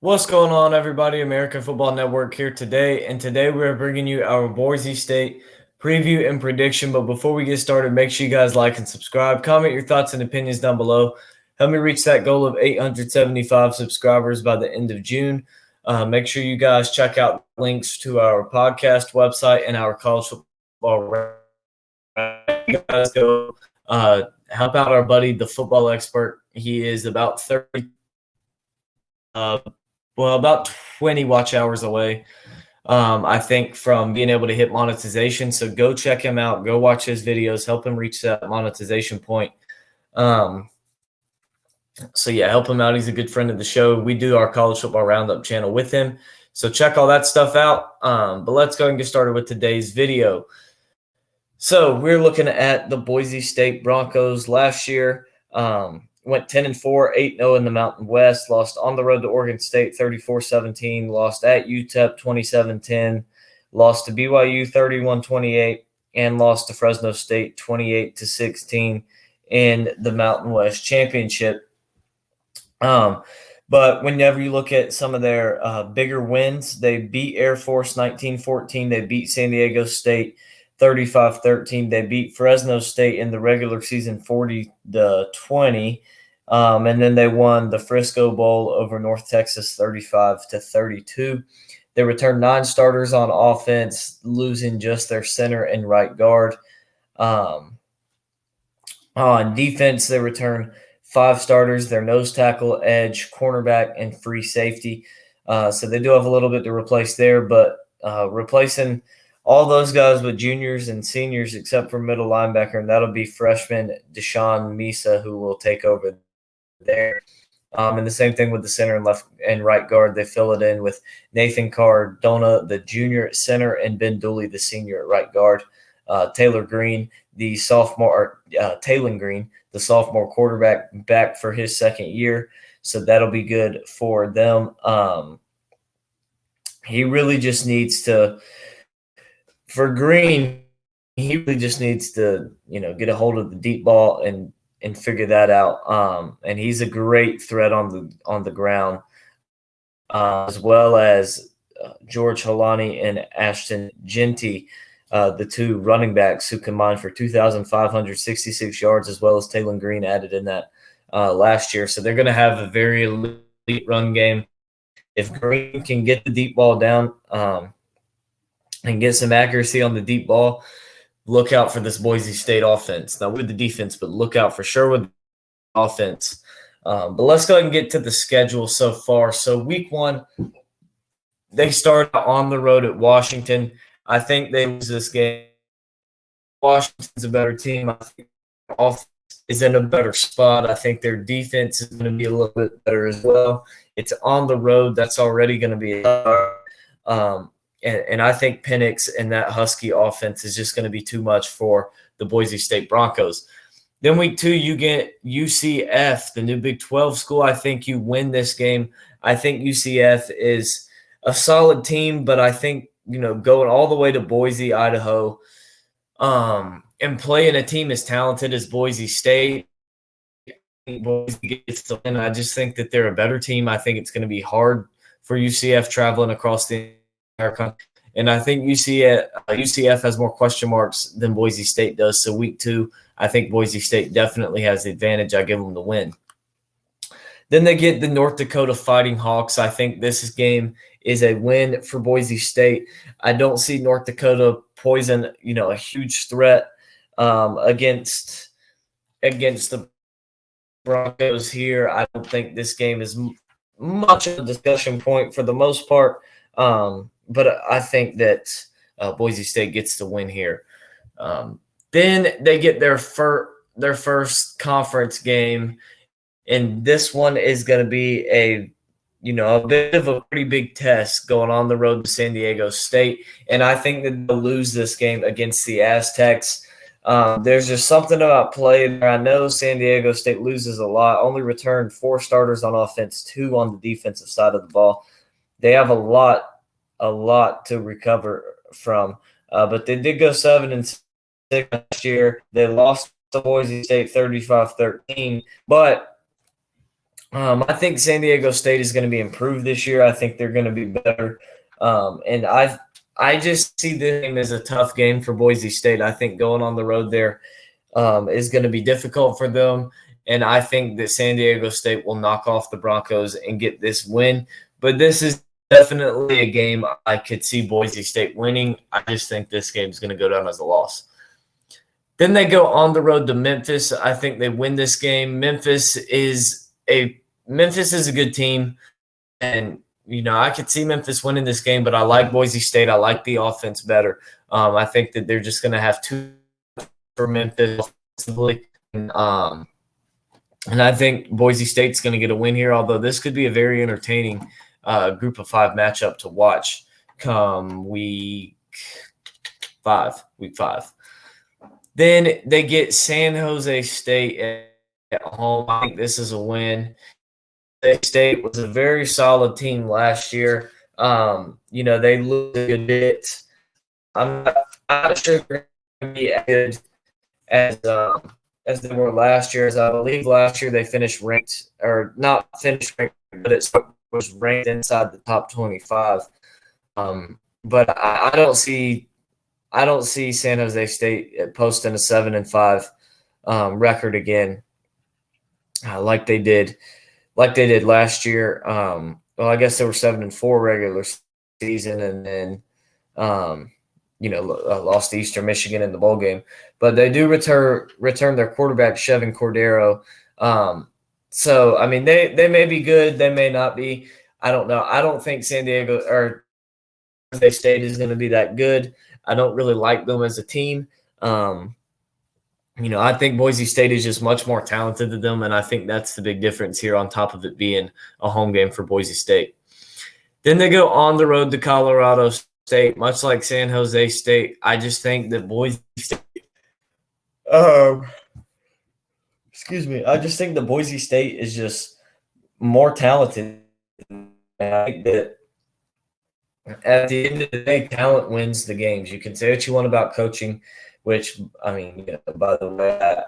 What's going on, everybody? American Football Network here today, and today we're bringing you our Boise State preview and prediction. But before we get started, make sure you guys like and subscribe. Comment your thoughts and opinions down below. Help me reach that goal of 875 subscribers by the end of June. Make sure you guys check out links to our podcast website and our college football. You guys go help out our buddy, the football expert. He is about 30. About 20 watch hours away, I think, from being able to hit monetization. So go check him out. Go watch his videos. Help him reach that monetization point. So, yeah, help him out. He's a good friend of the show. We do our college football roundup channel with him. So check all that stuff out. But let's go and get started with today's video. So we're looking at the Boise State Broncos last year. Went 10-4, 8-0 in the Mountain West, lost on the road to Oregon State 34-17, lost at UTEP 27-10, lost to BYU 31-28, and lost to Fresno State 28-16 in the Mountain West Championship. But whenever you look at some of their bigger wins, they beat Air Force 19-14, they beat San Diego State 35-13. They beat Fresno State in the regular season 40-20. And then they won the Frisco Bowl over North Texas 35-32. They returned 9 starters on offense, losing just their center and right guard. On defense, they returned 5 starters, their nose tackle, edge, cornerback, and free safety. So they do have a little bit to replace there, but replacing all those guys with juniors and seniors except for middle linebacker, and that'll be freshman Deshaun Misa, who will take over there. And the same thing with the center and left and right guard. They fill it in with Nathan Cardona, the junior at center, and Ben Dooley, the senior at right guard. Taylor Green, the sophomore, Taylon Green, the sophomore quarterback, back for his second year. So that'll be good for them. He really just needs to – for Green, he really just needs to, get a hold of the deep ball and figure that out. And he's a great threat on the ground, as well as George Holani and Ashton Genty, the 2 running backs who combined for 2,566 yards, as well as Taylon Green added in that last year. So they're going to have a very elite run game. If Green can get the deep ball down, and get some accuracy on the deep ball, look out for this Boise State offense. Now, with the defense, but look out for sure with the offense. But let's go ahead and get to the schedule so far. So week 1, they start on the road at Washington. I think they lose this game. Washington's a better team. I think their offense is in a better spot. I think their defense is going to be a little bit better as well. It's on the road. That's already going to be And I think Penix and that Husky offense is just going to be too much for the Boise State Broncos. Then week 2, you get UCF, the new Big 12 school. I think you win this game. I think UCF is a solid team, but I think, going all the way to Boise, Idaho, and playing a team as talented as Boise State, Boise gets to win. I just think that they're a better team. I think it's going to be hard for UCF traveling across the country. And I think UCF has more question marks than Boise State does. So week 2, I think Boise State definitely has the advantage. I give them the win. Then they get the North Dakota Fighting Hawks. I think this game is a win for Boise State. I don't see North Dakota poison, a huge threat against the Broncos here. I don't think this game is much of a discussion point for the most part. But I think that Boise State gets the win here. Then they get their first conference game, and this one is going to be a bit of a pretty big test going on the road to San Diego State. And I think that they'll lose this game against the Aztecs. There's just something about play there. I know San Diego State loses a lot, only returned 4 starters on offense, 2 on the defensive side of the ball. They have a lot to recover from. But they did go 7-6 last year. They lost to Boise State 35-13. But I think San Diego State is going to be improved this year. I think they're going to be better, and I just see this game as a tough game for Boise State. I think going on the road there is going to be difficult for them, and I think that San Diego State will knock off the Broncos and get this win. But this is definitely a game I could see Boise State winning. I just think this game is going to go down as a loss. Then they go on the road to Memphis. I think they win this game. Memphis is a good team, and I could see Memphis winning this game, but I like Boise State. I like the offense better. I think that they're just going to have two for Memphis offensively, and I think Boise State's going to get a win here. Although this could be a very entertaining Group of 5 matchup to watch come week 5. Then they get San Jose State at home. I think this is a win. State was a very solid team last year. They lose a good bit. I'm not sure they're going to be as good as they were last year. As I believe last year they finished ranked, or not finished ranked, but it was ranked inside the top 25. But I don't see San Jose State posting a 7-5 record again, like they did last year. Well, I guess they were 7-4 regular season, and then lost to Eastern Michigan in the bowl game. But they do return their quarterback Chevin Cordero. So I mean, they may be good, they may not be. I don't know. I don't think San Diego or Jose State is going to be that good. I don't really like them as a team. I think Boise State is just much more talented than them, and I think that's the big difference here on top of it being a home game for Boise State. Then they go on the road to Colorado State, much like San Jose State. I just think that Boise State I just think that Boise State is just more talented. And I think that at the end of the day, talent wins the games. You can say what you want about coaching, which, I mean, by the way,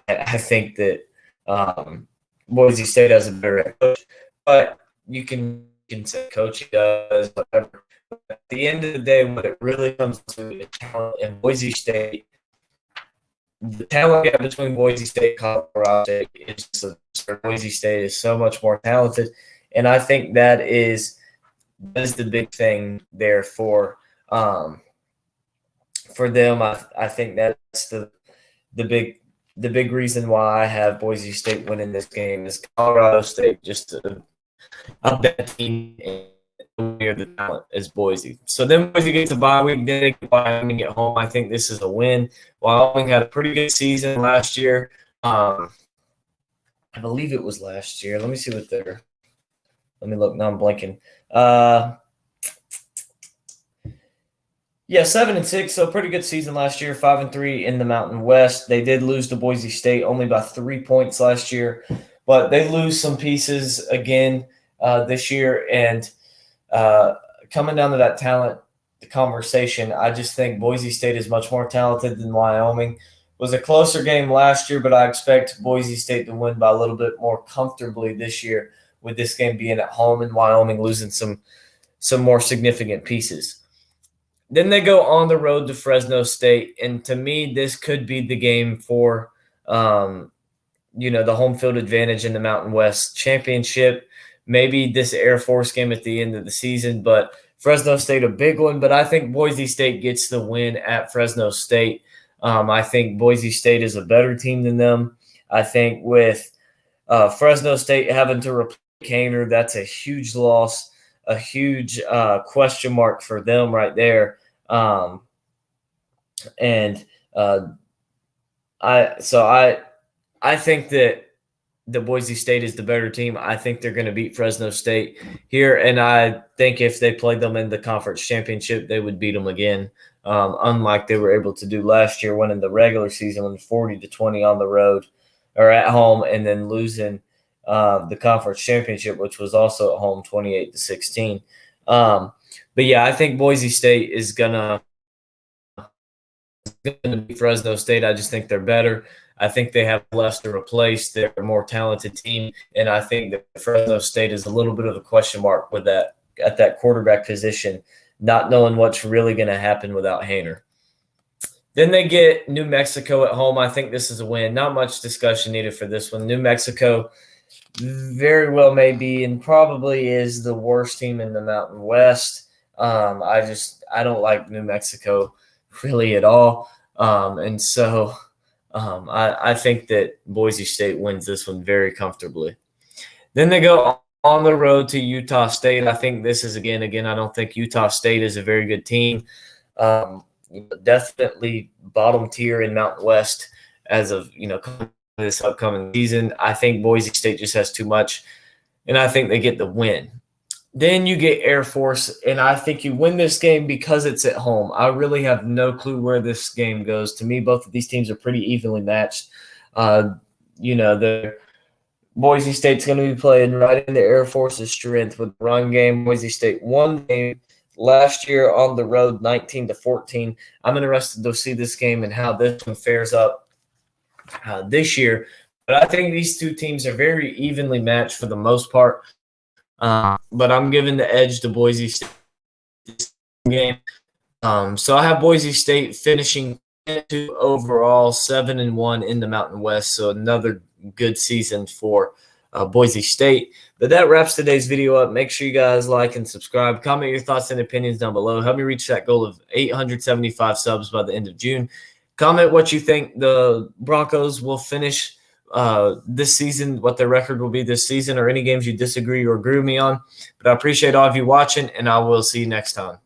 I think that Boise State has a better coach, but you can say coaching does, whatever. But at the end of the day, what it really comes to is talent. And Boise State, the talent gap between Boise State and Colorado State is just Boise State is so much more talented, and I think that is the big thing there for them. I think that's the big reason why I have Boise State winning this game is Colorado State just a better team and near the talent as Boise. So then Boise gets a bye week. Then they get Wyoming at home. I think this is a win. Wyoming had a pretty good season last year. I believe it was last year. Let me see what they're. Let me look. Now I'm blanking. 7-6. So pretty good season last year. 5-3 in the Mountain West. They did lose to Boise State only by 3 points last year, but they lose some pieces again this year. And coming down to that talent conversation, I just think Boise State is much more talented than Wyoming. It was a closer game last year, but I expect Boise State to win by a little bit more comfortably this year, with this game being at home and Wyoming losing some more significant pieces. Then they go on the road to Fresno State, and to me, this could be the game for the home field advantage in the Mountain West Championship. Maybe this Air Force game at the end of the season, but Fresno State a big one. But I think Boise State gets the win at Fresno State. I think Boise State is a better team than them. I think with Fresno State having to replace Kaner, that's a huge loss, a huge question mark for them right there. I think that the Boise State is the better team. I think they're going to beat Fresno State here, and I think if they played them in the conference championship, they would beat them again, unlike they were able to do last year, winning the regular season 40-20 on the road or at home, and then losing the conference championship, which was also at home 28-16. But yeah, I think Boise State is gonna beat Fresno State. I just think they're better. I think they have less to replace. They're a more talented team, and I think that Fresno State is a little bit of a question mark with that at that quarterback position, not knowing what's really going to happen without Haener. Then they get New Mexico at home. I think this is a win. Not much discussion needed for this one. New Mexico very well may be and probably is the worst team in the Mountain West. I don't like New Mexico really at all. And so I think that Boise State wins this one very comfortably. Then they go on the road to Utah State. I think this is again, I don't think Utah State is a very good team. Definitely bottom tier in Mountain West as of this upcoming season. I think Boise State just has too much, and I think they get the win. Then you get Air Force, and I think you win this game because it's at home. I really have no clue where this game goes. To me, both of these teams are pretty evenly matched. The Boise State's going to be playing right into Air Force's strength with the run game. Boise State won the game last year on the road, 19-14. I'm interested to see this game and how this one fares up this year. But I think these two teams are very evenly matched for the most part. But I'm giving the edge to Boise State game. So I have Boise State finishing overall 7-1 in the Mountain West. So another good season for Boise State. But that wraps today's video up. Make sure you guys like and subscribe. Comment your thoughts and opinions down below. Help me reach that goal of 875 subs by the end of June. Comment what you think the Broncos will finish this season, what their record will be this season, or any games you disagree or agree with me on. But I appreciate all of you watching, and I will see you next time.